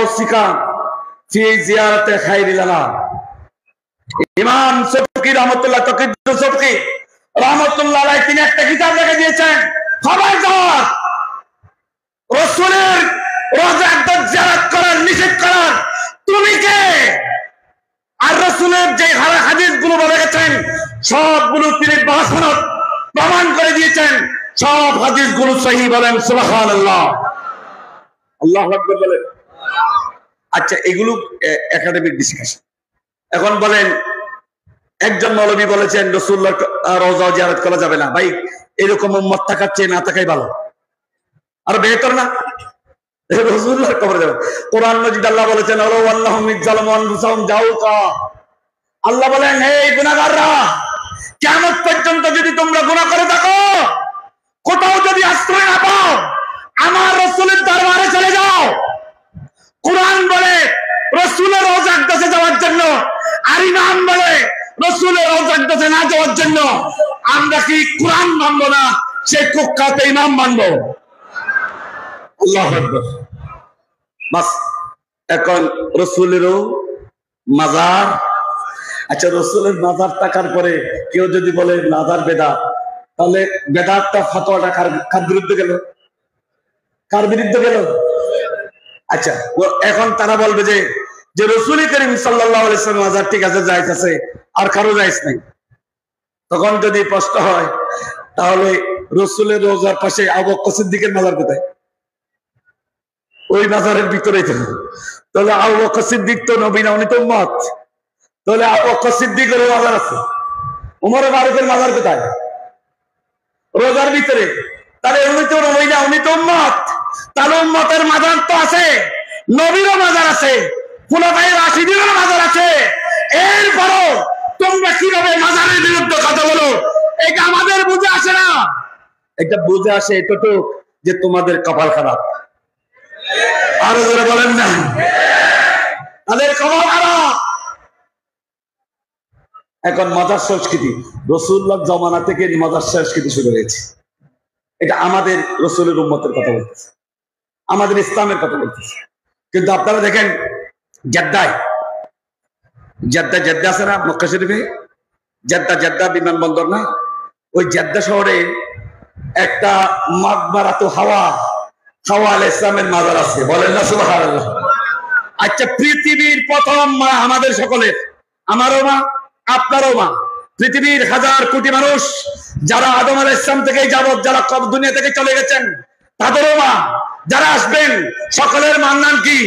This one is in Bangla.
আউসিকা ফি জিয়ারাতে খায়রিল আনাম। ইমাম সুবকি রহমাতুল্লাহ তাকিদুস সুবকি রহমাতুল্লাহ আলাইহি তিনি একটা কিতাব লিখে দিয়েছেন, খবরদার রাসূলের রওজা জিয়ারত করার নিষেধ করার তুমি কে? আর রাসূলের যে হাদিসগুলো বলে গেছেন সবগুলো তিনি বাসনত প্রমাণ করে দিয়েছেন, সব হাদিসগুলো সহিহ। বলেন সুবহানাল্লাহ, আল্লাহু আকবার বলেন। আচ্ছা, এগুলো একাডেমিক ডিসকাশন। এখন বলেন, একজন মৌলবী বলেছেন রাসূলুল্লাহ রওজা জিয়ারত করা যাবে না। ভাই, এরকম উম্মত থাকার চেয়ে না থাকাই ভালো, আর বেহতর না? রাসূলুল্লাহর কবরে যাবে। কোরআন মাজিদ আল্লাহ বলেছেন, আল্লাহুম ইজ্জালামু আনফুসাহুম জাউকা। আল্লাহ বলেন, হে গুনাহগাররা, কিয়ামত পর্যন্ত যদি তোমরা গুনাহ করে থাকো, কোথাও যদি আশ্রয় না পাও, আমার রাসূলের দরবারে চলে যাও। কোরআন বলে রাসূলের রওজার কাছে যাওয়ার জন্য, আর ইমাম বলে রাসূলের রওজার কাছে না যাওয়ার জন্য। আমরা কি কোরআন মানবো না, সেই কুখ্যাত ইমাম মানবো? আল্লাহু আকবার। বাস, এখন রাসূলেরও মাজার। আচ্ছা, রাসূলের মাজার থাকার পরে কেউ যদি বলে মাজার বেদাত, তাহলে বেদাতটা ফতোয়াটা কার বিরুদ্ধে গেল? কার বিরুদ্ধে গেল? আচ্ছা, এখন তারা বলবে যে রাসূল করিম সাল্লাল্লাহু আলাইহি ওয়াসাল্লাম মাজার ঠিক আছে, জায়েজ আছে, আর কারো জায়েজ নাই। তখন যদি প্রশ্ন হয়, তাহলে রাসূলের রওজার পাশে আবু বকর সিদ্দিকের মাজার কোথায়? ওই মাজারের ভিতরেই তো। তাহলে আবু বকর সিদ্দিক তো নবী না, উনি তো উম্মত। তাহলে আবু বকর সিদ্দিকের মাজার আছে, ওমর ফারুকের মাজার কোথায়? রোজার ভিতরে। তাহলে উনি তো নবী না, উনি তো উম্মত। তাহলে উম্মতের মাজার তো আছে, নবীরও মাজার আছে, খুলাফায়ে রাশিদিনেরও মাজার আছে। এরপরও তোমরা কিভাবে মাজারের বিরুদ্ধে কথা বলো? এটা আমাদের বুঝে আসে না। এটা বুঝে আসে এতটুকু যে তোমাদের কপাল খারাপ। আরো জোরে বলেন না, তাদের কপাল খারাপ। এখন মাজার সংস্কৃতি রাসূলুল্লাহ জামানা থেকে মাজার সংস্কৃতি শুরু হয়েছে। এটা আমাদের রাসূলের উম্মতের কথা বলতেছে, আমাদের ইসলামের কথা বলতেছে। কিন্তু আপনারা দেখেন, জেদ্দা আছে না মক্কা শরীফে? জেদ্দা বিমানবন্দর না? ওই জেদ্দা শহরে একটা মাকবারাতু হাওয়া আলাইহিস সালামের মাজার আছে। বলেন না সুবহানাল্লাহ। আচ্ছা, পৃথিবীর প্রথম মা আমাদের সকলের, আমারও মা, আপনারও মা, পৃথিবীর হাজার কোটি মানুষ যারা আদম আলাইহিস সালাম থেকে যাবত যারা দুনিয়া থেকে চলে গেছেন, তাদেরও মা, যারা আসবেন সকলের মার নাম কি?